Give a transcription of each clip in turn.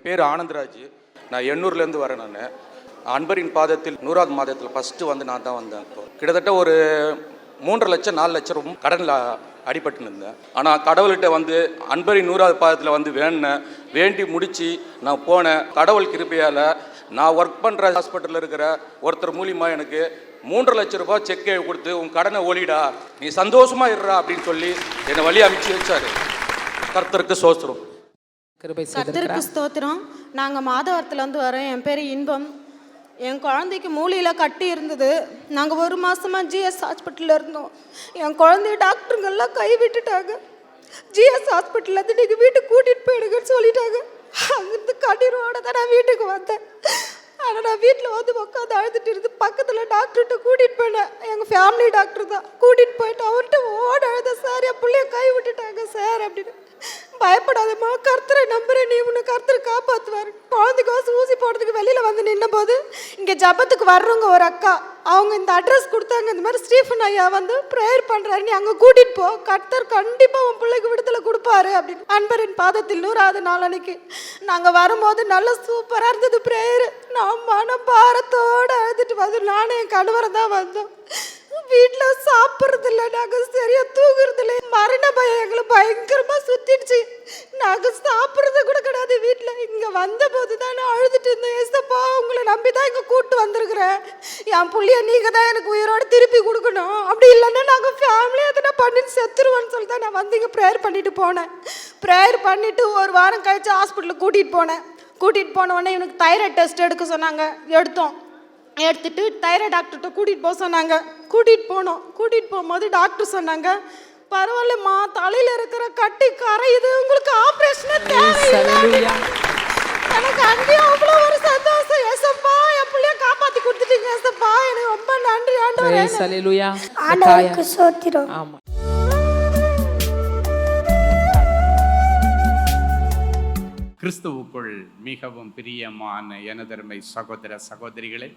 பேர் ஆனந்தராஜ். நான் எண்ணூர்லேருந்து வரேன். நான் அன்பரின் பாதத்தில் 100வது மாதத்தில் ஃபஸ்ட்டு வந்து நான் தான் வந்தேன். இப்போ கிட்டத்தட்ட ஒரு 3.5 லட்சம் 4 லட்சம் கடனில் அடிபட்டு இருந்தேன். ஆனால் கடவுள்கிட்ட வந்து அன்பரின் 100வது பாதத்தில் வந்து வேண்டி முடித்து நான் போனேன். கடவுள் கிருபையால் நான் ஒர்க் பண்ணுற ஹாஸ்பிட்டலில் இருக்கிற ஒருத்தர் மூலியமாக எனக்கு 3.5 லட்சம் ரூபாய் செக்கை கொடுத்து உன் கடனை ஒளிடா, நீ சந்தோஷமாக இருறா அப்படின்னு சொல்லி என்னை வழி அனுப்பிச்சு வச்சாரு. கர்த்தருக்கு ஸ்தோத்திரம். கர்த்தருக்கு ஸ்தோத்திரம். நாங்கள் மாதவரத்துலேருந்து வரோம். என் பேர் இன்பம். என் குழந்தைக்கு மூளையில் கட்டி இருந்தது. நாங்கள் 1 மாதமாக ஜிஎஸ் ஹாஸ்பிட்டலில் இருந்தோம். என் குழந்தைய டாக்டருங்கெல்லாம் கை விட்டுட்டாங்க. ஜிஎஸ் ஹாஸ்பிட்டல்லேருந்து நீங்கள் வீட்டுக்கு கூட்டிகிட்டு போயிடுங்கன்னு சொல்லிட்டாங்க. அங்கேருந்து கண்ணீரோட தான் நான் வீட்டுக்கு வந்தேன். ஆனால் நான் வீட்டில் வந்து உட்காந்து அழுதுட்டு இருந்து பக்கத்தில் டாக்டர்கிட்ட கூட்டிகிட்டு போனேன். எங்கள் ஃபேமிலி டாக்டர் தான் கூட்டிகிட்டு போயிட்டு அவர்கிட்ட ஓட அழுத, சார் என் பிள்ளைய கை விட்டுட்டாங்க சார் அப்படின்னு. பயப்படாதம்மா, கர்த்தரை நம்புறேன், நீ உன்னை கர்த்தரை காப்பாற்றுவார். குழந்தைக்கு ஊசி போடுறதுக்கு வெளியில் வந்து நின்ன போது இங்கே ஜபத்துக்கு வர்றவங்க ஒரு அக்கா அவங்க இந்த அட்ரஸ் கொடுத்தாங்க. இந்த மாதிரி ஸ்டீஃபன் ஐயா வந்து ப்ரேயர் பண்ணுறாரு, நீ அங்கே கூட்டிகிட்டு போ, கர்த்தர் கண்டிப்பாக உன் பிள்ளைக்கு விடுதலை கொடுப்பாரு அப்படின்னு. அன்பரின் பாதத்தில் 100வது நாள் அன்னைக்கு நாங்கள் வரும்போது நல்ல சூப்பராக இருந்தது ப்ரேயர். நான் மனம் பாரத்தோடு அழுதுட்டு வந்து நானும் என் கணவரை தான் வந்தோம். வீட்டில் சாப்பிட்றது இல்லை, நாங்கள் சரியாக தூங்குறது இல்லை. மரண பயம் எங்களை பயங்கரமாக சுற்றிடுச்சு. நாங்கள் சாப்பிட்றது கூட கிடையாது வீட்டில். இங்கே வந்த போது தான் நான் அழுதுட்டு இருந்தேன். ஏசப்பா, உங்களை நம்பி தான் இங்கே கூப்பிட்டு வந்திருக்கிறேன். என் புள்ளிய நீங்கள் தான் எனக்கு உயிரோடு திருப்பி கொடுக்கணும், அப்படி இல்லைன்னா நாங்கள் ஃபேமிலியாக எதனா பண்ணிட்டு செத்துருவோன்னு சொல்லி தான் நான் வந்து இங்கே ப்ரேயர் பண்ணிட்டு போனேன். ப்ரேயர் பண்ணிவிட்டு 1 வாரம் கழிச்சு ஹாஸ்பிட்டலுக்கு கூட்டிகிட்டு போனேன். கூட்டிகிட்டு போன உடனே இவனுக்கு தைராய்டு டெஸ்ட் எடுக்க சொன்னாங்க. எடுத்துட்டு தைராய்டு டாக்டர்கிட்ட கூட்டிகிட்டு போக சொன்னாங்க. கூட்டிகிட்டு போனோம். கூட்டிகிட்டு போகும்போது டாக்டர் சொன்னாங்க, பரவாயில்லம்மா, தலையில் இருக்கிற கட்டி கரையுது, உங்களுக்கு ஆப்ரேஷனே தேவையில்லை. எனக்கு அங்கேயும் அவ்வளோ ஒரு சந்தோஷம். ஏசப்பா, என் பிள்ளைய காப்பாற்றி கொடுத்துட்டீங்க ஏசப்பா, எனக்கு ரொம்ப நன்றி ஆண்டவரே. ஆண்டவருக்கு ஸ்தோத்திரம். ஆமா. கிறிஸ்துவுக்குள் மிகவும் பிரியமான எனதருமை சகோதர சகோதரிகளே,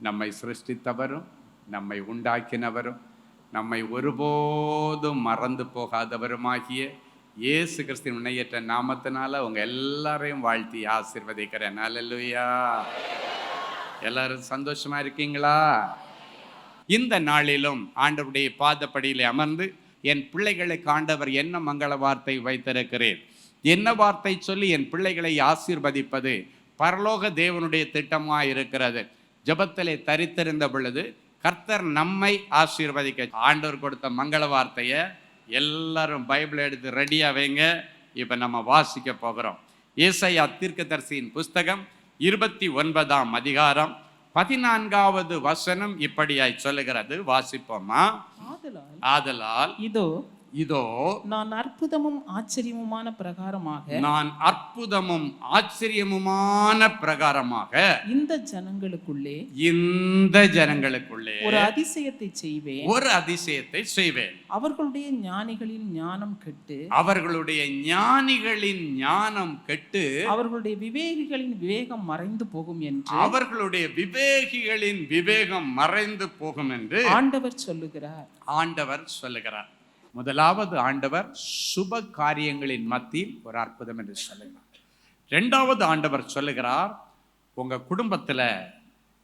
நம்மை சிருஷ்டித்தவரும் நம்மை உண்டாக்கினவரும் நம்மை ஒருபோதும் மறந்து போகாதவருமாகிய இயேசு கிறிஸ்துவின் முன்னையற்ற நாமத்தினால உங்க எல்லாரையும் வாழ்த்தி ஆசீர்வதிக்கிறேன். அல்லேலூயா. எல்லாரும் சந்தோஷமா இருக்கீங்களா? இந்த நாளிலும் ஆண்டவருடைய பாதப்படியிலே அமர்ந்து என் பிள்ளைகளுக்கு ஆண்டவர் என்ன மங்கள வார்த்தை வைத்திருக்கிறேன், என்ன வார்த்தை சொல்லி என் பிள்ளைகளை ஆசீர்வதிப்பது பரலோக தேவனுடைய திட்டமாக இருக்கிறது. ஜெபத்திலே தரித்திருந்த பொழுது கர்த்தர் நம்மை ஆசீர்வதிக்க ஆண்டவர் கொடுத்த மங்கள வார்த்தையை எல்லாரும் பைபிள் எடுத்து ரெடியாக வைங்க. இப்போ நம்ம வாசிக்க போகிறோம். ஏசாயா தீர்க்கதரிசியின் புஸ்தகம் 29ஆம் அதிகாரம் 14வது வசனம் இப்படியாய் சொல்லுகிறது. வாசிப்போமா? ஆதலால் இதோ நான் அற்புதமும் ஆச்சரியமுமான பிரகாரமாக இந்த ஜனங்களுக்குள்ளே ஒரு அதிசயத்தை செய்வேன். அவர்களுடைய ஞானிகளின் ஞானம் கெட்டு அவர்களுடைய விவேகிகளின் விவேகம் மறைந்து போகும் என்று ஆண்டவர் சொல்லுகிறார். முதலாவது, ஆண்டவர் சுப காரியங்களின் மத்தியில் ஒரு அற்புதம் என்று சொல்லுகிறார். 2வது, ஆண்டவர் சொல்லுகிறார், உங்க குடும்பத்தில்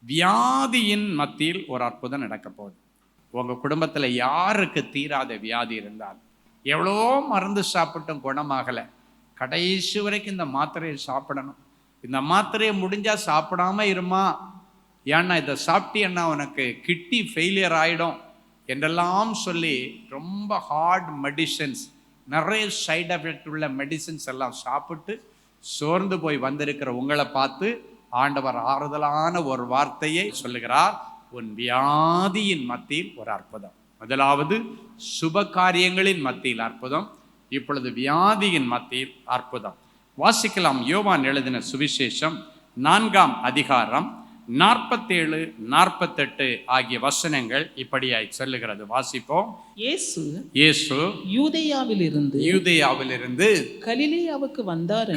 வியாதியின் மத்தியில் ஒரு அற்புதம் நடக்க போகுது. உங்க குடும்பத்தில் யாருக்கு தீராத வியாதி இருந்தால், எவ்வளோ மருந்து சாப்பிட்டும் குணமாகலை, கடைசி வரைக்கும் இந்த மாத்திரையை சாப்பிடணும், இந்த மாத்திரையை முடிஞ்சா சாப்பிடாம இருமா, ஏன்னா இதை சாப்பிட்டீன்னா உனக்கு கிட்னி ஃபெயிலியர் ஆகிடும் என்றெல்லாம் சொல்லி ரொம்ப ஹார்ட் மெடிசன்ஸ், நிறைய சைடு எஃபெக்ட் உள்ள மெடிசன்ஸ் எல்லாம் சாப்பிட்டு சோர்ந்து போய் வந்திருக்கிற உங்களை பார்த்து ஆண்டவர் ஆறுதலான ஒரு வார்த்தையை சொல்லுகிறார். உன் வியாதியின் மத்தியில் ஒரு அற்புதம். முதலாவது சுப காரியங்களின் மத்தியில் அற்புதம், இப்பொழுது வியாதியின் மத்தியில் அற்புதம். வாசிக்கலாம். யோவான் எழுதின சுவிசேஷம் 4ஆம் அதிகாரம் 47, 48 ஆகிய வசனங்கள் இப்படியாய் சொல்லுகிறது. வாசிப்போம். இயேசு யூதேயாவிலிருந்து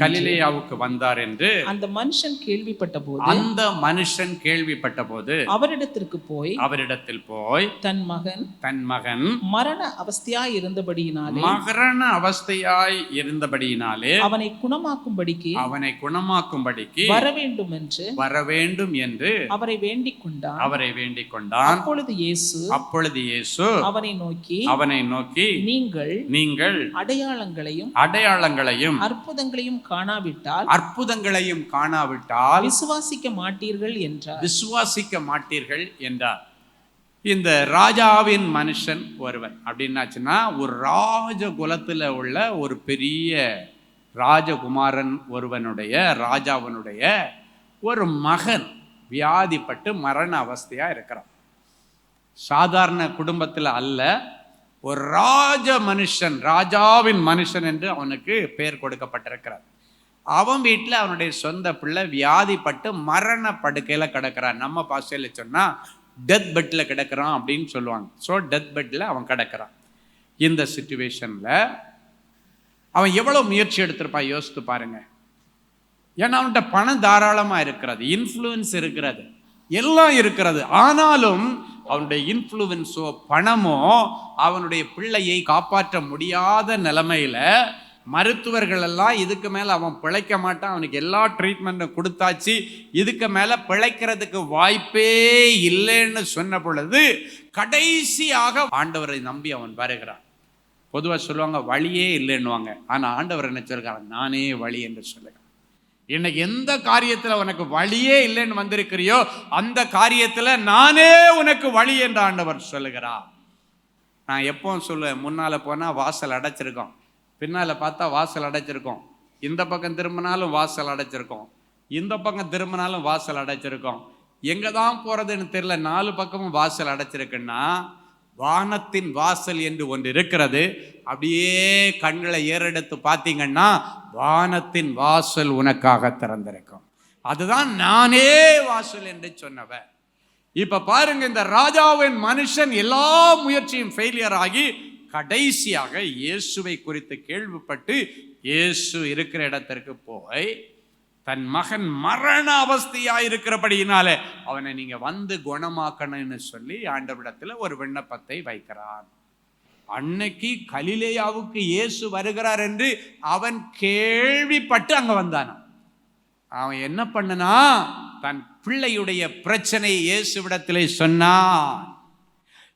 கலிலேயாவுக்கு வந்தார் என்று அந்த மனுஷன் கேள்விப்பட்ட போது அவரிடத்தில் போய் தன் மகன் மரண அவஸ்தையாய் இருந்தபடியினாலே அவனை குணமாக்கும்படிக்கு வர வேண்டும் என்று அவரை வேண்டிக் கொண்டான். அப்பொழுது இயேசு அவனை நோக்கி நீங்கள் அடையாளங்களையும் அற்புதங்களையும் காணாவிட்டால் விசுவாசிக்க மாட்டீர்கள் என்றார். இந்த ராஜாவின் மனுஷன் ஒருவன் அப்படின்னாச்சுன்னா ஒரு ராஜகுலத்தில் உள்ள ஒரு பெரிய ராஜகுமாரன் ராஜாவனுடைய ஒரு மகன் வியாதிப்பட்டு மரண அவஸ்தையா இருக்கிறான். சாதாரண குடும்பத்தில் அல்ல, ஒரு ராஜாவின் மனுஷன் என்று அவனுக்கு பெயர் கொடுக்கப்பட்டிருக்கிறார். அவன் வீட்டில் அவனுடைய சொந்த பிள்ளை வியாதிப்பட்டு மரண படுக்கையில் கிடக்கிறான். நம்ம பாஷையில் சொன்னா டெத் பெட்டில் கிடக்கிறான் அப்படின்னு சொல்லுவாங்க. ஸோ டெத் பெட்டில் அவன் கிடக்கிறான். இந்த சிச்சுவேஷனில் அவன் எவ்வளோ முயற்சி எடுத்திருப்பான் யோசித்து பாருங்க. ஏன்னா அவன்கிட்ட பணம் தாராளமாக இருக்கிறது, இன்ஃப்ளூயன்ஸ் இருக்கிறது, எல்லாம் இருக்கிறது. ஆனாலும் அவனுடைய இன்ஃப்ளூயன்ஸோ பணமோ அவனுடைய பிள்ளையை காப்பாற்ற முடியாத நிலைமையில மருத்துவர்கள் எல்லாம் இதுக்கு மேலே அவன் பிழைக்க மாட்டான், அவனுக்கு எல்லா ட்ரீட்மெண்ட்டும் கொடுத்தாச்சு, இதுக்கு மேலே பிழைக்கிறதுக்கு வாய்ப்பே இல்லைன்னு சொன்ன பொழுது கடைசியாக ஆண்டவரை நம்பி அவன் வருகிறான். பொதுவாக சொல்லுவாங்க வழியே இல்லைன்னுவாங்க. ஆனால் ஆண்டவர் என்ன சொல்கிறார்? நானே வழி என்று சொல்லுகிறார். இன்னைக்கு எந்த காரியத்தில் உனக்கு வழியே இல்லைன்னு வந்திருக்கிறியோ அந்த காரியத்தில் நானே உனக்கு வழி என்று ஆண்டவர் சொல்லுகிறார். நான் எப்பவும் சொல்லுவேன், முன்னால் போனால் வாசல் அடைச்சிருக்கோம், பின்னால் பார்த்தா வாசல் அடைச்சிருக்கோம், இந்த பக்கம் திரும்பினாலும் வாசல் அடைச்சிருக்கோம், இந்த பக்கம் திரும்பினாலும் வாசல் அடைச்சிருக்கோம். எங்கே தான் போகிறதுன்னு தெரியல, 4 பக்கமும் வாசல் அடைச்சிருக்குன்னா வானத்தின் வாசல் என்று ஒன்று இருக்கிறது. அப்படியே கண்களை ஏறெடுத்து பார்த்தீங்கன்னா வானத்தின் வாசல் உனக்காக திறந்திருக்கும். அதுதான் நானே வாசல் என்று சொன்னவன். இப்ப பாருங்க, இந்த ராஜாவின் மனுஷன் எல்லா முயற்சியும் ஃபெயிலியர் ஆகி கடைசியாக இயேசுவை குறித்து கேள்விப்பட்டு இயேசு இருக்கிற இடத்திற்கு போய் தன் மகன் மரண அவஸ்தையாக இருக்கிறபடியினாலே அவனை நீங்க வந்து குணமாக்கணும்னு சொல்லி ஆண்டவரிடத்துல ஒரு விண்ணப்பத்தை வைக்கிறான். அன்னைக்கு கலிலேயாவுக்கு இயேசு வருகிறார் என்று அவன் கேள்விப்பட்டு அங்க வந்தான். அவன் என்ன பண்ணனா, தன் பிள்ளையுடைய பிரச்சனையை இயேசுவிடத்திலே சொன்னான்.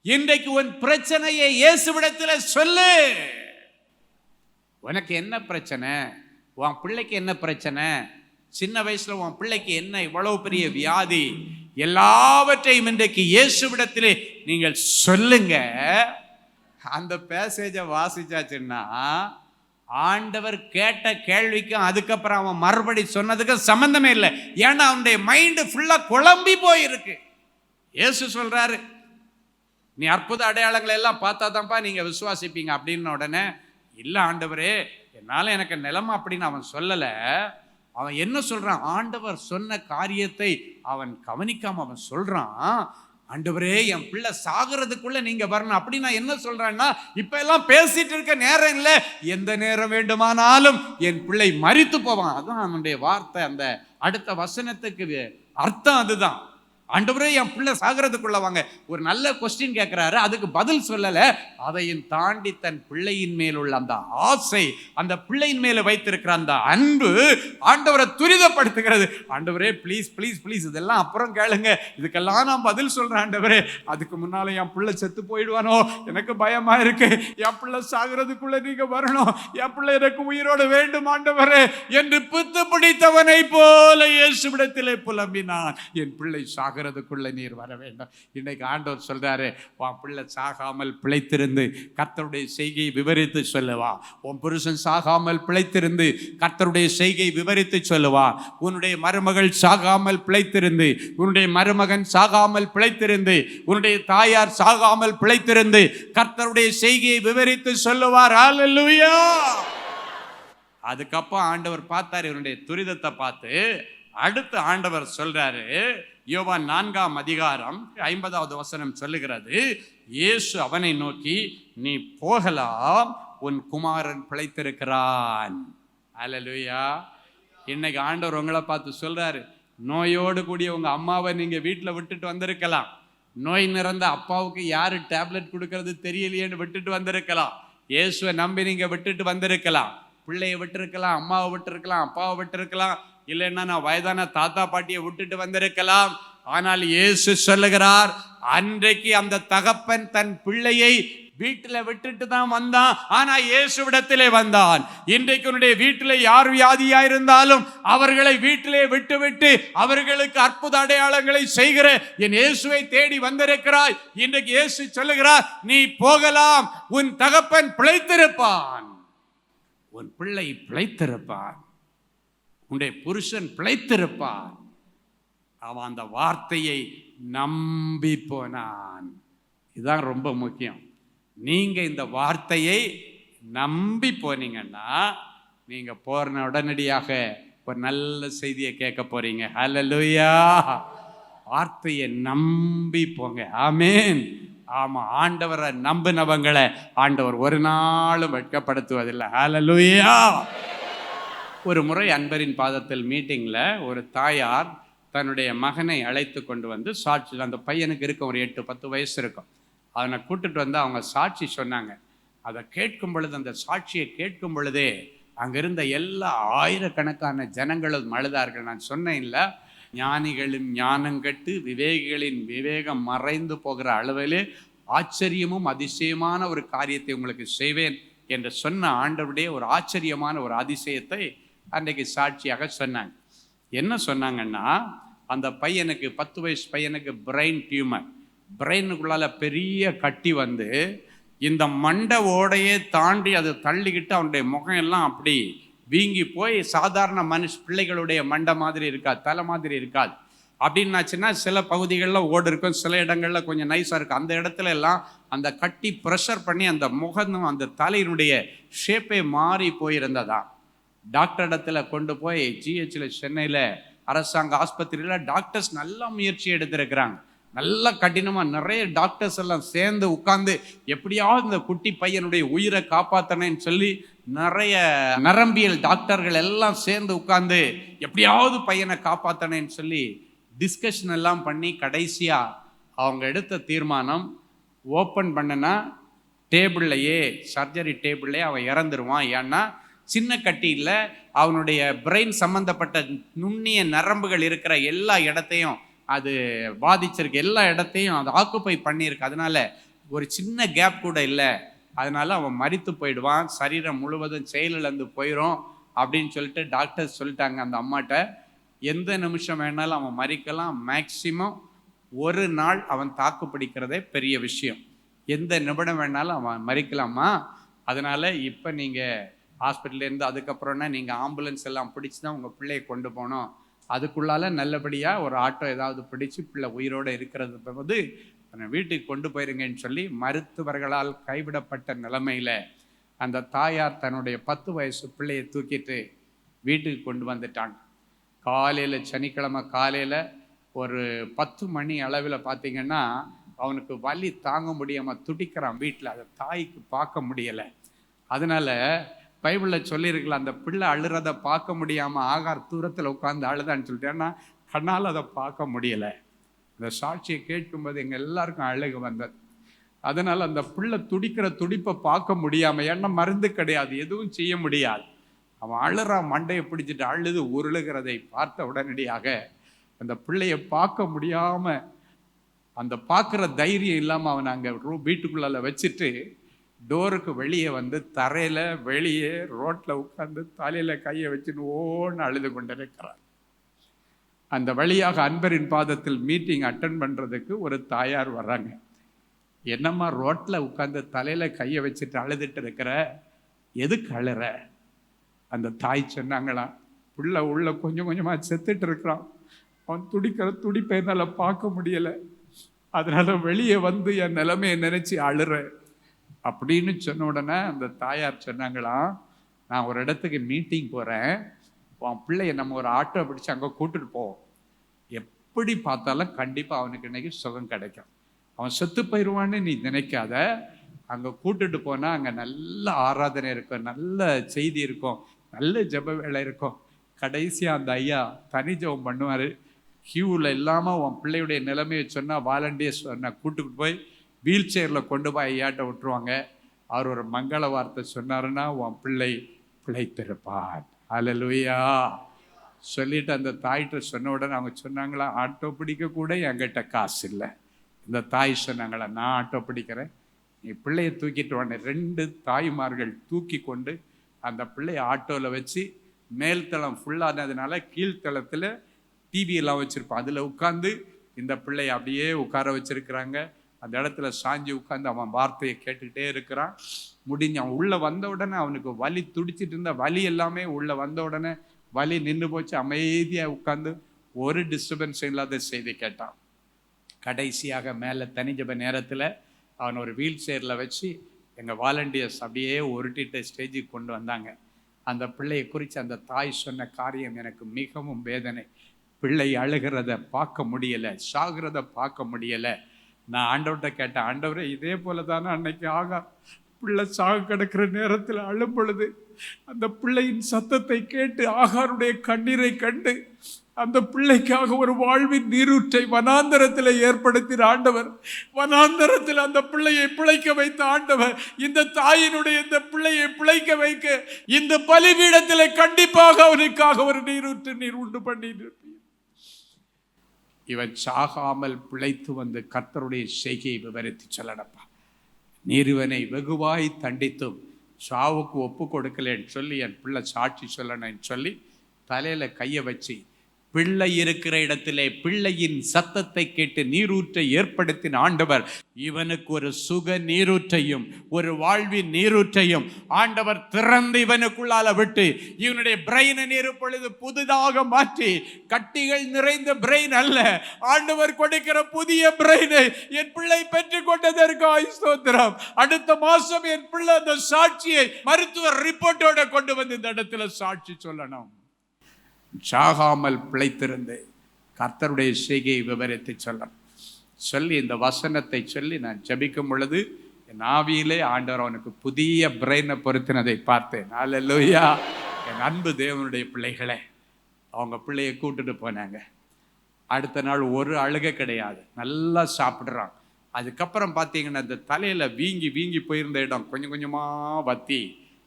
இன்றைக்கு உன் பிரச்சனையை இயேசுவிடத்திலே சொல்லு. உனக்கு என்ன பிரச்சனை? உன் பிள்ளைக்கு என்ன பிரச்சனை? சின்ன வயசுல உன் பிள்ளைக்கு என்ன இவ்வளவு பெரிய வியாதி? எல்லாவற்றையும் இன்றைக்கு இயேசுவிடத்திலே நீங்கள் சொல்லுங்க. அந்த பேசேஜை வாசிச்சாச்சுன்னா ஆண்டவர் கேட்ட கேள்விக்கும் அதுக்கப்புறம் அவன் மறுபடி சொன்னதுக்கும் சம்பந்தமே இல்லை. ஏன்னா அவனுடைய மைண்டு ஃபுல்லா குழம்பி போயிருக்கு. இயேசு சொல்றாரு, நீ அற்புத அடையாளங்களை எல்லாம் பார்த்தா தான்ப்பா நீங்க விசுவாசிப்பீங்க அப்படின்னு. உடனே இல்லை ஆண்டவரே, என்னால எனக்கு நிலைமை அப்படின்னு அவன் சொல்லலை. அவன் என்ன சொல்றான்? ஆண்டவர் சொன்ன காரியத்தை அவன் கவனிக்காம அவன் சொல்றான், ஆண்டவரே என் பிள்ளை சாகிறதுக்குள்ள நீங்க வரணும். அப்படி நான் என்ன சொல்றேன்னா, இப்ப எல்லாம் பேசிட்டு இருக்க நேரம் இல்லை, எந்த நேரம் வேண்டுமானாலும் என் பிள்ளை மரித்து போவான். அதான் அவனுடைய வார்த்தை. அந்த அடுத்த வசனத்துக்கு அர்த்தம் அதுதான். ஆண்டவரே என் பிள்ளை சாகிறதுக்குள்ள வாங்க. ஒரு நல்ல கொஸ்டின் கேட்கிறாரு, அதுக்கு பதில் சொல்லல. அதையும் தாண்டி தன் பிள்ளையின் மேல் உள்ள அந்த ஆசை, அந்த பிள்ளையின் மேல வைத்திருக்கிற அந்த அன்பு ஆண்டவரை துரிதப்படுத்துகிறது. ஆண்டவரே ப்ளீஸ் ப்ளீஸ் ப்ளீஸ், இதெல்லாம் அப்புறம் கேளுங்க, இதுக்கெல்லாம் நான் பதில் சொல்றேன் ஆண்டவரே. அதுக்கு முன்னால என் பிள்ளை செத்து போயிடுவானோ, எனக்கு பயமா இருக்கு. என் பிள்ளை சாகிறதுக்குள்ள நீங்க வரணும், என் பிள்ளை எனக்கு உயிரோடு வேண்டும் ஆண்டவரே என்று பித்து பிடித்தவனை போல இயேசுவிடத்திலே புலம்பினான். என் பிள்ளை சாகிறதுக்குள்ள நீர் வர வேண்டும். இன்னைக்கு ஆண்டவர் சொல்றாரு, உன் பிள்ளை சாகாமல் பிழைத்திருந்து கர்த்தருடைய செய்கையை விவரித்து சொல்லுவா. உன் புருஷன் சாகாமல் பிழைத்திருந்து கர்த்தருடைய செய்கையை விவரித்து சொல்லுவா. உன்னுடைய மருமகள் சாகாமல் பிழைத்திருந்து, உன்னுடைய மருமகன் சாகாமல் பிழைத்திருந்து, உன்னுடைய தாயார் சாகாமல் பிழைத்திருந்து கர்த்தருடைய செய்கையை விவரித்து சொல்லுவார். ஹல்லேலூயா. அதுக்கப்புறம் ஆண்டவர் பார்த்தார் இவனுடைய துரிதத்தை பார்த்து, அடுத்து ஆண்டவர் சொல்றாரு, யோவான் 4ஆம் அதிகாரம் 50வது வசனம் சொல்லுகிறது, இயேசு அவனை நோக்கி, நீ போகலாம், உன் குமாரன் பிழைத்திருக்கிறான். அல்லேலூயா. இன்னைக்கு ஆண்டவர் உங்களை பார்த்து சொல்றாரு, நோயோடு கூடிய உங்க அம்மாவை நீங்க வீட்டில் விட்டுட்டு வந்திருக்கலாம். நோய் நிறந்த அப்பாவுக்கு யாரு டேப்லெட் கொடுக்கறது தெரியலையேன்னு விட்டுட்டு வந்திருக்கலாம். இயேசுவை நம்பி நீங்க விட்டுட்டு வந்திருக்கலாம். பிள்ளையை விட்டுருக்கலாம், அம்மாவை விட்டுருக்கலாம், அப்பாவை விட்டுருக்கலாம், இல்லைன்னா நான் வயதான தாத்தா பாட்டியை விட்டுட்டு வந்திருக்கலாம். ஆனால் இயேசு சொல்லுகிறார், அன்றைக்கு அந்த தகப்பன் தன் பிள்ளையை வீட்டில் விட்டுட்டு தான் வந்தான், ஆனா இயேசுவிடத்திலே வந்தான். இன்றைக்கு உன்னுடைய வீட்டிலே யார் வியாதியா இருந்தாலும் அவர்களை வீட்டிலே விட்டு அவர்களுக்கு அற்புத அடையாளங்களை செய்கிற என் இயேசுவை தேடி வந்திருக்கிறாய். இன்றைக்கு இயேசு சொல்லுகிறார், நீ போகலாம், உன் தகப்பன் பிழைத்திருப்பான், உன் பிள்ளை பிழைத்திருப்பான், உன்னுடைய புருஷன் பிழைத்திருப்பான். அவன் அந்த வார்த்தையை நம்பி போனான். இதுதான் ரொம்ப முக்கியம். நீங்க இந்த வார்த்தையை நம்பி போனீங்கன்னா நீங்க போற உடனடியாக ஒரு நல்ல செய்தியை கேட்க போறீங்க. ஹல்லேலூயா. வார்த்தையை நம்பி போங்க. ஆமென். ஆமா, ஆண்டவரை நம்பினவங்களை ஆண்டவர் ஒரு நாளும் வெட்கப்படுத்துவதில்லை. ஹல்லேலூயா. ஒரு முறை அன்பரின் பாதத்தில் மீட்டிங்ல ஒரு தாயார் தன்னுடைய மகனை அழைத்து கொண்டு வந்து சாட்சி, அந்த பையனுக்கு இருக்கும் ஒரு 8-10 வயசு இருக்கும், அவனை கூட்டிட்டு வந்து அவங்க சாட்சி சொன்னாங்க. அதை கேட்கும் பொழுது, அந்த சாட்சியை கேட்கும் பொழுதே அங்கிருந்த எல்லா ஆயிரக்கணக்கான ஜனங்களும் அழுதார்கள். நான் சொன்னேன் இல்லை, ஞானிகளின் ஞானம் கெட்டு விவேகிகளின் விவேகம் மறைந்து போகிற அளவிலே ஆச்சரியமும் அதிசயமான ஒரு காரியத்தை உங்களுக்கு செய்வேன் என்று சொன்ன ஆண்டவருடைய ஒரு ஆச்சரியமான ஒரு அதிசயத்தை அன்றைக்கு சாட்சியாக சொன்னாங்க. என்ன சொன்னாங்கன்னா, அந்த பையனுக்கு 10 வயசு பையனுக்கு பிரெயின் டியூமர், பிரெயினுக்குள்ளால பெரிய கட்டி வந்து இந்த மண்டை ஓடையே தாண்டி அது தள்ளிக்கிட்டு அவனுடைய முகம் எல்லாம் அப்படி வீங்கி போய் சாதாரண பிள்ளைகளுடைய மண்டை மாதிரி இருக்காது, தலை மாதிரி இருக்காது. அப்படின்னாச்சுன்னா சில பகுதிகளில் ஓடு இருக்கும், சில இடங்களில் கொஞ்சம் நைஸாக இருக்கும். அந்த இடத்துல எல்லாம் அந்த கட்டி ப்ரெஷர் பண்ணி அந்த முகம் அந்த தலையினுடைய ஷேப்பே மாறி போயிருந்ததா. டாக்டர் இடத்துல கொண்டு போய் ஜிஹெச்சில் சென்னையில் அரசாங்க ஆஸ்பத்திரியில் டாக்டர்ஸ் நல்லா முயற்சி எடுத்திருக்கிறாங்க. நல்ல கடினமாக நிறைய டாக்டர்ஸ் எல்லாம் சேர்ந்து உட்கார்ந்து எப்படியாவது இந்த குட்டி பையனுடைய உயிரை காப்பாற்றணும்னு சொல்லி நிறைய நரம்பியல் டாக்டர்கள் எல்லாம் சேர்ந்து உட்கார்ந்து எப்படியாவது பையனை காப்பாற்றணும்னு சொல்லி டிஸ்கஷன் எல்லாம் பண்ணி கடைசியாக அவங்க எடுத்த தீர்மானம், ஓப்பன் பண்ணனா டேபிள்லையே, சர்ஜரி டேபிள்லேயே அவன் இறந்துருவான். ஏன்னா சின்ன கட்டியில் அவனுடைய பிரெயின் சம்பந்தப்பட்ட நுண்ணிய நரம்புகள் இருக்கிற எல்லா இடத்தையும் அது பாதிச்சிருக்கு, எல்லா இடத்தையும் அது ஆக்குப்பை பண்ணியிருக்கு. அதனால ஒரு சின்ன கேப் கூட இல்லை, அதனால அவன் மரித்து போயிடுவான், சரீரம் முழுவதும் செயலிழந்து போயிடும் அப்படின்னு சொல்லிட்டு டாக்டர் சொல்லிட்டாங்க. அந்த அம்மாட்ட எந்த நிமிஷம் வேணாலும் அவன் மரிக்கலாம், மேக்சிமம் ஒரு நாள் அவன் தாக்கு பிடிக்கிறதே பெரிய விஷயம், எந்த நிமிடம் வேணாலும் அவன் மரிக்கலாமா. அதனால இப்போ நீங்கள் ஹாஸ்பிட்டல்லேருந்து அதுக்கப்புறம்னா நீங்கள் ஆம்புலன்ஸ் எல்லாம் பிடிச்சி தான் உங்கள் பிள்ளையை கொண்டு போகணும். அதுக்குள்ளால நல்லபடியாக ஒரு ஆட்டோ ஏதாவது பிடிச்சி பிள்ளை உயிரோடு இருக்கிறது போது வீட்டுக்கு கொண்டு போயிருங்கன்னு சொல்லி மருத்துவர்களால் கைவிடப்பட்ட நிலைமையில் அந்த தாயார் தன்னுடைய 10 வயசு பிள்ளையை தூக்கிட்டு வீட்டுக்கு கொண்டு வந்துட்டாங்க. காலையில், சனிக்கிழமை காலையில் ஒரு 10 மணி அளவில் பார்த்தீங்கன்னா அவனுக்கு வலி தாங்க முடியாமல் துடிக்கிறான் வீட்டில். அதை தாய்க்கு பார்க்க முடியலை. அதனால பைபிளில் சொல்லியிருக்கலாம், அந்த பிள்ளை அழுறதை பார்க்க முடியாமல் ஆகார் தூரத்தில் உட்காந்து அழுதான்னு சொல்லிட்டு, ஏன்னா கண்ணால் அதை பார்க்க முடியலை. அந்த சாட்சியை கேட்கும்போது எங்கள் எல்லாருக்கும் அழுக வந்தது. அதனால் அந்த பிள்ளை துடிக்கிற துடிப்பை பார்க்க முடியாமல், ஏன்னா மருந்து கிடையாது, எதுவும் செய்ய முடியாது, அவன் அழுறான், மண்டையை பிடிச்சிட்டு அழுது உருளுகிறதை பார்த்த உடனடியாக அந்த பிள்ளையை பார்க்க முடியாமல், அந்த பார்க்குற தைரியம் இல்லாமல் அவன் அங்கே வீட்டுக்குள்ளால வச்சுட்டு டோருக்கு வெளியே வந்து தரையில் வெளியே ரோட்டில் உட்காந்து தலையில் கையை வச்சுன்னு ஓன்னு அழுது கொண்டிருக்கிறார். அந்த வழியாக அன்பரின் பாதத்தில் மீட்டிங் அட்டன் பண்ணுறதுக்கு ஒரு தாயார் வர்றாங்க. என்னம்மா ரோட்டில் உட்காந்து தலையில் கையை வச்சுட்டு அழுதுட்டு இருக்கிற, எதுக்கு அழுற? அந்த தாய் சொன்னாங்களாம், பிள்ளை உள்ள கொஞ்சம் கொஞ்சமாக செத்துட்டு இருக்கிறான், அவன் துடிக்கிற துடிப்பை என்னால் பார்க்க முடியலை, அதனால வெளியே வந்து என் நிலைமையை நினைச்சு அழுறேன் அப்படின்னு சொன்ன உடனே அந்த தாயார் சொன்னாங்களாம், நான் ஒரு இடத்துக்கு மீட்டிங் போகிறேன், உன் பிள்ளைய நம்ம ஒரு ஆட்டோ பிடிச்சு அங்கே கூட்டிட்டு போவோம். எப்படி பார்த்தாலும் கண்டிப்பாக அவனுக்கு இன்னைக்கு சுகம் கிடைக்கும். அவன் செத்து போயிடுவான்னு நீ நினைக்காத. அங்கே கூட்டுட்டு போனால் அங்கே நல்ல ஆராதனை இருக்கும், நல்ல செய்தி இருக்கும், நல்ல ஜெப வேலை இருக்கும். கடைசியாக அந்த ஐயா தனி ஜெபம் பண்ணுவார். கியூவில் இல்லாமல் உன் பிள்ளையுடைய நிலைமையை சொன்னால் வாலண்டியர்ஸ் கூட்டுக்கிட்டு போய் வீல் சேரில் கொண்டு போய் ஐயாட்ட விட்டுருவாங்க. அவர் ஒரு மங்கள வார்த்தை சொன்னாருன்னா உன் பிள்ளை பிழைத்திருப்பான். அல்லேலூயா சொல்லிட்டு அந்த தாய்கிட்ட சொன்ன உடனே அவங்க சொன்னாங்களா, ஆட்டோ பிடிக்க கூட என்கிட்ட காசு இல்லை. இந்த தாய் சொன்னாங்களா, நான் ஆட்டோ பிடிக்கிறேன், நீ பிள்ளையை தூக்கிட்டு வாங்க. 2 தாய்மார்கள் தூக்கி கொண்டு அந்த பிள்ளையை ஆட்டோவில் வச்சு, மேல்தளம் ஃபுல்லானதுனால கீழ்த்தளத்தில் டிவியெல்லாம் வச்சுருப்பான், அதில் உட்காந்து இந்த பிள்ளையை அப்படியே உட்கார வச்சுருக்கிறாங்க. அந்த இடத்துல சாஞ்சி உட்காந்து அவன் வார்த்தையை கேட்டுக்கிட்டே இருக்கிறான். அவன் உள்ளே வந்த உடனே அவனுக்கு வலி துடிச்சிட்டு இருந்த வலி எல்லாமே உள்ளே வந்த உடனே வலி நின்று போச்சு. அமைதியாக உட்காந்து ஒரு டிஸ்டர்பன்ஸ் இல்லாத செய்தி கேட்டான். கடைசியாக மேலே தனிஜப நேரத்தில் அவன் ஒரு வீல் சேரில் வச்சு எங்கள் வாலண்டியர்ஸ் அப்படியே உருட்டிட்டு ஸ்டேஜுக்கு கொண்டு வந்தாங்க. அந்த பிள்ளையை குறித்து அந்த தாய் சொன்ன காரியம் எனக்கு மிகவும் வேதனை. பிள்ளை அழுகிறத பார்க்க முடியலை, சாகிறத பார்க்க முடியலை. நான் ஆண்டவர்கிட்ட கேட்டேன், ஆண்டவரே இதே போல தானே அன்னைக்கு ஆகா பிள்ளை சாக கிடக்கிற நேரத்தில் அழும் பொழுது அந்த பிள்ளையின் சத்தத்தை கேட்டு ஆகாருடைய கண்ணீரை கண்டு அந்த பிள்ளைக்காக ஒரு வாழ்வின் நீரூற்றை வனாந்தரத்தில் ஏற்படுத்தின ஆண்டவர், வனாந்தரத்தில் அந்த பிள்ளையை பிழைக்க வைத்த ஆண்டவர், இந்த தாயினுடைய இந்த பிள்ளையை பிழைக்க வைக்க இந்த பலிபீடத்தில் கண்டிப்பாக அவனுக்காக ஒரு நீரூற்று நீர் உண்டு பண்ணிட்டு இவன் சாகாமல் பிழைத்து வந்து கர்த்தருடைய செய்கையை விவரித்து சொல்லடப்பா. நீர் இவனை வெகுவாய் தண்டித்தும் சாவுக்கு ஒப்பு கொடுக்கலன்னு சொல்லி என் பிள்ளை சாட்சி சொல்லணும்னு சொல்லி தலையில் கையை வச்சு பிள்ளை இருக்கிற இடத்திலே பிள்ளையின் சத்தத்தை கேட்டு நீரூற்றை ஏற்படுத்தின ஆண்டவர் இவனுக்கு ஒரு சுக நீரூற்றையும் ஒரு வாழ்வின் நீரூற்றையும் ஆண்டவர் திறந்து இவனுக்குள்ளால விட்டு இவனுடைய பிரெயினை நீர் பொழுது புதிதாக மாற்றி, கட்டிகள் நிறைந்த பிரெயின் அல்ல, ஆண்டவர் கொடுக்கிற புதிய பிரெயினை என் பிள்ளை பெற்றுக் கொண்டதற்கு ஸ்தோத்திரம். அடுத்த மாசம் என் பிள்ளை அந்த சாட்சியை மருத்துவ ரிப்போர்ட்டோட கொண்டு வந்து இந்த இடத்துல சாட்சி சொல்லணும். சாகாமல் பிழைத்திருந்து கர்த்தருடைய செய்கையை விவரித்து சொல்லி இந்த வசனத்தை சொல்லி நான் ஜெபிக்கும் பொழுது என் ஆவியிலே ஆண்டவர் அவனுக்கு புதிய பிரெயினை பொருத்தினதை பார்த்தேன். அல்லேலூயா. என் அன்பு தேவனுடைய பிள்ளைகளே, அவங்க பிள்ளையை கூட்டுட்டு போனாங்க. அடுத்த நாள் ஒரு அழுகை கிடையாது, நல்லா சாப்பிட்றான். அதுக்கப்புறம் பார்த்தீங்கன்னா இந்த தலையில் வீங்கி வீங்கி போயிருந்த இடம் கொஞ்சம் கொஞ்சமாக வத்தி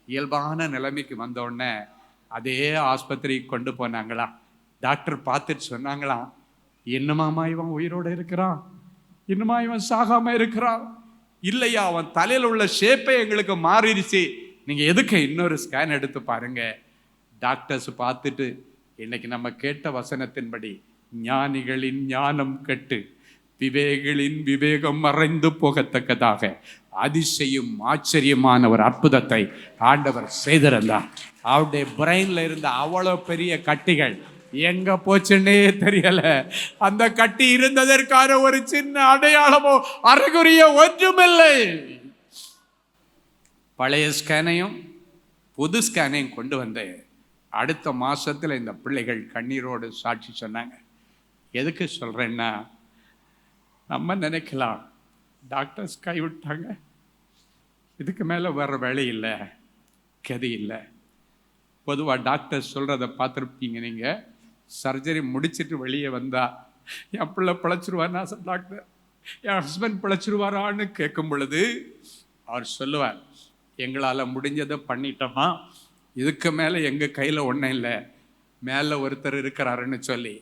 இயல்பான நிலைமைக்கு வந்தோடனே அதே ஆஸ்பத்திரிக்கு கொண்டு போனாங்களாம். டாக்டர் பார்த்துட்டு சொன்னாங்களாம், இன்னுமாமா இவன் உயிரோடு இருக்கிறான், இன்னுமா இவன் சாகாம இருக்கிறான். இல்லையா, அவன் தலையில் உள்ள ஷேப்பே எங்களுக்கு மாறிடுச்சு, நீங்க எதுக்கு இன்னொரு ஸ்கேன் எடுத்து பாருங்க. டாக்டர்ஸ் பார்த்துட்டு இன்னைக்கு நம்ம கேட்ட வசனத்தின்படி ஞானிகளின் ஞானம் கெட்டு விவேகளின் விவேகம் மறைந்து போகத்தக்கதாக அதிசயம் ஆச்சரியமான ஒரு அற்புதத்தை ஆண்டவர் செய்திருந்தார். அவருடைய பிரெயின்ல இருந்த அவ்வளோ பெரிய கட்டிகள் எங்க போச்சுன்னே தெரியல. அந்த கட்டி இருந்ததற்கான ஒரு சின்ன அடையாளமோ அறிகுறியோ ஒன்றுமில்லை. பழைய ஸ்கேனையும் புது ஸ்கேனையும் கொண்டு வந்து அடுத்த மாசத்துல இந்த பிள்ளைகள் கண்ணீரோடு சாட்சி சொன்னாங்க. எதுக்கு சொல்றேன்னா, நம்ம நினைக்கலாம் டாக்டர்ஸ் கைவிட்டாங்க, இதுக்கு மேலே வர்ற வேலை இல்லை, கதி இல்லை. பொதுவாக டாக்டர்ஸ் சொல்கிறத பார்த்துருப்பீங்க நீங்கள். சர்ஜரி முடிச்சுட்டு வெளியே வந்தா என் பிள்ளை பிழைச்சிருவார்னா டாக்டர், என் ஹஸ்பண்ட் பிழைச்சிருவாரான்னு கேட்கும் பொழுது அவர் சொல்லுவார், எங்களால் முடிஞ்சதை பண்ணிட்டோமா, இதுக்கு மேலே எங்கள் கையில் ஒன்றும் இல்லை, மேலே ஒருத்தர் இருக்கிறாருன்னு சொல்லி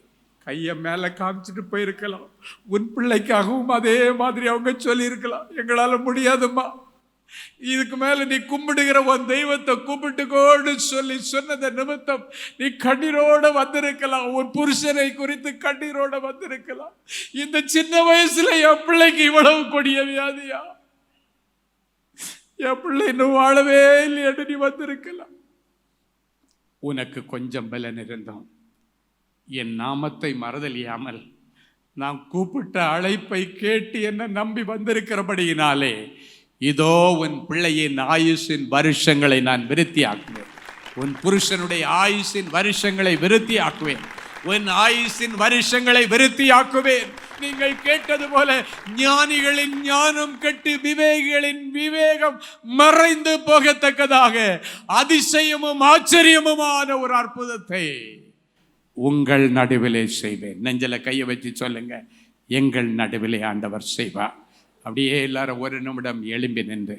கையை மேலே காமிச்சிட்டு போயிருக்கலாம். உன் பிள்ளைக்காகவும் அதே மாதிரி அவங்க சொல்லியிருக்கலாம், எங்களால் முடியாதும்மா, இதுக்கு மேல நீ கும்பிடுகிற உன் தெய்வத்தை கும்பிட்டுக்கோடு சொல்லி சொன்னத நிமித்தம் நீ கண்ணீரோட வந்திருக்கலாம், உன் புருஷனை குறித்து கண்ணீரோட வந்திருக்கலாம். இந்த சின்ன வயசுல என் பிள்ளைக்கு இவ்வளவு கொடிய வியாதியா, என் பிள்ளை இன்னும் வாழவே இல்லையன்னு நீ வந்திருக்கலாம். உனக்கு கொஞ்சம் பலன் இருந்தோம், என் நாமத்தை மறதலியாமல் நான் கூப்பிட்ட அழைப்பை கேட்டு என்ன நம்பி வந்திருக்கிறபடியினாலே இதோ உன் பிள்ளையின் ஆயுஷின் வருஷங்களை நான் விருத்தியாக்குவேன். உன் புருஷனுடைய ஆயுசின் வருஷங்களை விருத்தியாக்குவேன். உன் ஆயுசின் வருஷங்களை விருத்தியாக்குவேன். நீங்கள் கேட்டது போல ஞானிகளின் ஞானம் கெட்டு விவேகிகளின் விவேகம் மறைந்து போகத்தக்கதாக அதிசயமும் ஆச்சரியமுமான ஒரு அற்புதத்தை உங்கள் நடுவிலே செய்வேன். நெஞ்சில கையை வச்சு சொல்லுங்க, எங்கள் நடுவிலே ஆண்டவர் செய்வார். அப்படியே எல்லாரும் ஒரு நிமிடம் எழும்பி நின்று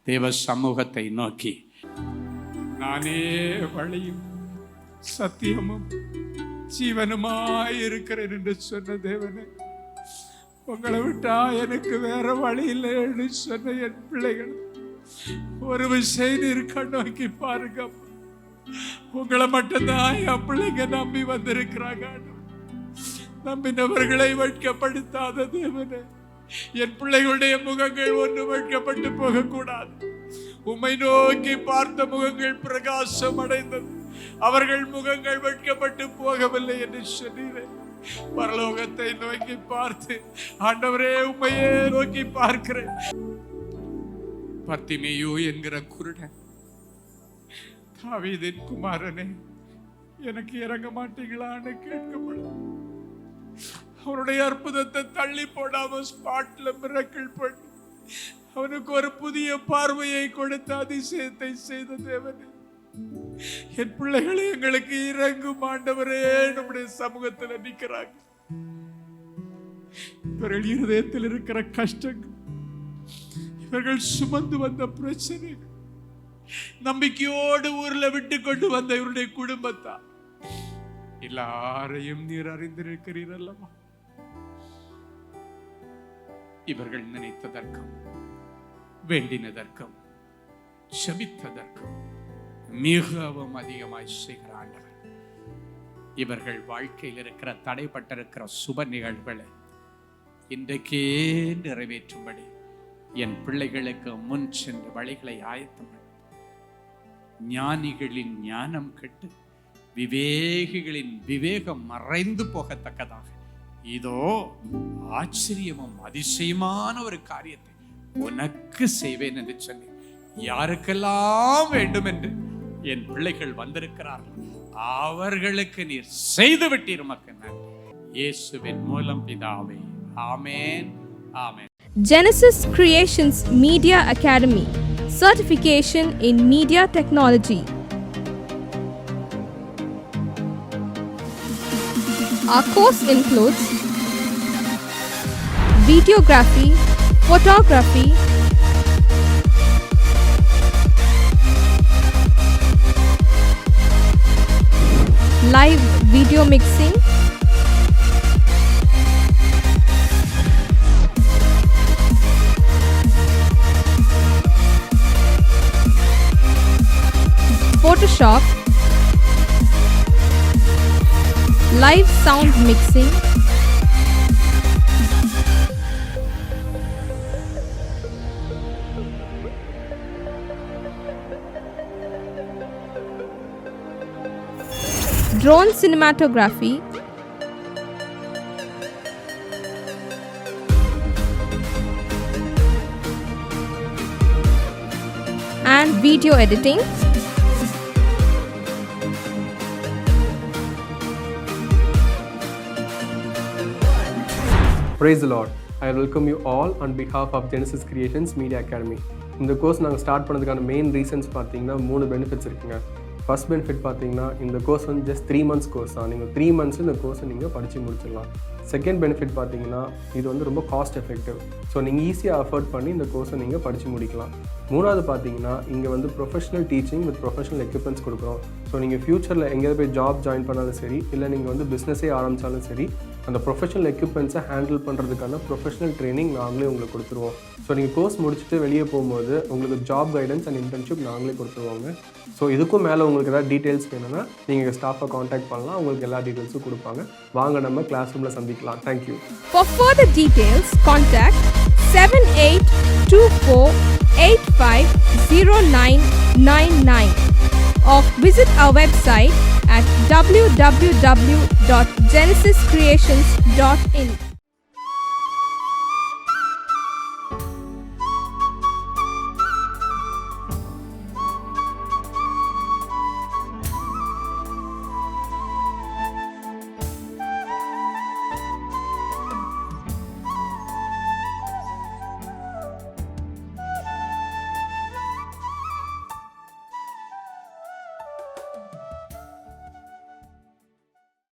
தேவ சமூகத்தை நோக்கி, நானே வழியும் சத்தியமும் ஜீவனுமாய் இருக்கிறேன் என்று சொன்ன தேவனே, உங்களை விட்டா எனக்கு வேற வழி இல்லைன்னு சொன்ன என் பிள்ளைகள் ஒரு விஷயம் இருக்க நோக்கி பாருங்க. உங்களை மட்டும்தான் என் பிள்ளைங்க நம்பி வந்திருக்கிறாங்க. நம்பினவர்களை வெட்கப்படுத்தாத தேவனே, என் பிள்ளைகளுடைய முகங்கள் ஒன்று வெட்கப்பட்டு போகக்கூடாது. உம்மை நோக்கி பார்த்த முகங்கள் பிரகாசம் அடைந்தது, அவர்கள் முகங்கள் வெட்கப்பட்டு போகவில்லை என்று சொன்னீரேன். பரலோகத்தை நோக்கி பார்த்து, ஆண்டவரே உம்மையே நோக்கி பார்க்கிறேன். பர்த்திமேயு என்கிற குருடன், தாவீதின் குமாரனே எனக்கு இறங்க மாட்டீங்களான்னு கேட்கப்படும். அவனுடைய அற்புதத்தை தள்ளி போடாம ஸ்பாட்ல மிரக்கிள் பண்ணி அவனுக்கு ஒரு புதிய பார்வையை கொடுத்த அதிசயத்தை செய்த தேவனே, என் பிள்ளைகளை எங்களுக்கு இறங்கும் ஆண்டவரே நம்முடைய சமூகத்தில் நிற்கிறாங்க. இவர்கள் இருதயத்தில் இருக்கிற கஷ்டங்கள், இவர்கள் சுமந்து வந்த பிரச்சனைகள், நம்பிக்கையோடு ஊர்ல விட்டு கொண்டு வந்த இவருடைய குடும்பத்தா எல்லாரையும் நீர் அறிந்திருக்கிறீர் அல்லவா? இவர்கள் நினைத்ததற்கும் வேண்டினதற்கும் செபித்ததற்கும் மிகவும் அதிகமாய் செய்கிற ஆண்டவர், இவர்கள் வாழ்க்கையில் இருக்கிற தடைப்பட்டிருக்கிற சுப நிகழ்வுகளை இன்றைக்கே நிறைவேற்றும்படி என் பிள்ளைகளுக்கு முன் சென்று வழிகளை ஆயத்தம். ஞானிகளின் ஞானம் கெட்டு விவேகிகளின் விவேகம் மறைந்து போகத்தக்கதாக இதோ ஆச்சரியமும் அதிசயமான ஒரு காரியத்தை உனக்கு செய்வேன் என்று சொன்னேன். யாருக்கெல்லாம் வேண்டும் என்று என் பிள்ளைகள் வந்திருக்கிறார்கள் அவர்களுக்கு நீர் செய்து விட்டீர். உமக்கு நன்றி. இயேசுவின் மூலம் பிதாவே, ஆமென், ஆமென். Genesis Creations Media Academy, certification in media technology. Our course includes videography, photography, live video mixing, Photoshop, live sound mixing, drone cinematography, and video editing. Praise the Lord. I welcome you all on behalf of Genesis Creations Media Academy. இந்த course நாங்கள் start பண்ணதுக்கான main reasons பார்த்தீங்கன்னா 3 benefits இருக்குங்க. First benefit பார்த்தீங்கன்னா இந்த course வந்து just 3 months course தான். நீங்கள் 3 months இந்த கோர்ஸை நீங்கள் படித்து முடிச்சிடலாம். செகண்ட் பெனிஃபிட் பார்த்தீங்கன்னா இது வந்து ரொம்ப காஸ்ட் எஃபெக்டிவ். ஸோ நீங்கள் ஈஸியாக அஃபோர்ட் பண்ணி இந்த கோர்ஸை நீங்கள் படித்து முடிக்கலாம். மூணாவது பார்த்தீங்கன்னா இங்கே வந்து professional teaching with professional equipments கொடுக்குறோம். ஸோ நீங்கள் ஃப்யூச்சரில் எங்கேயாவது போய் ஜாப் ஜாயின் பண்ணாலும் சரி, இல்லை நீங்கள் வந்து பிஸ்னஸே ஆரம்பித்தாலும் சரி, அந்த ப்ரொஃபஷனல் எக்யூப்மெண்ட்ஸை ஹேண்டில் பண்ணுறதுக்கான ப்ரொஃபஷனல் ட்ரைனிங் நாங்களே உங்களுக்கு கொடுத்துருவோம். ஸோ நீங்கள் கோர்ஸ் முடிச்சுட்டு வெளியே போகும்போது உங்களுக்கு ஜாப் கைடன்ஸ் அண்ட் இன்டர்ன்ஷிப் நாங்களே கொடுத்துருவாங்க. ஸோ இதுக்கும் மேலே உங்களுக்கு ஏதாவது டீட்டெயில்ஸ் வேணும்னா நீங்கள் ஸ்டாஃபை காண்டாக்ட் பண்ணலாம், உங்களுக்கு எல்லா டீட்டெயில்ஸும் கொடுப்பாங்க. வாங்க நம்ம கிளாஸ் ரூமில் சந்திக்கலாம். Thank you. For further details, contact 7824850999 or visit our website at www.genesiscreations.in.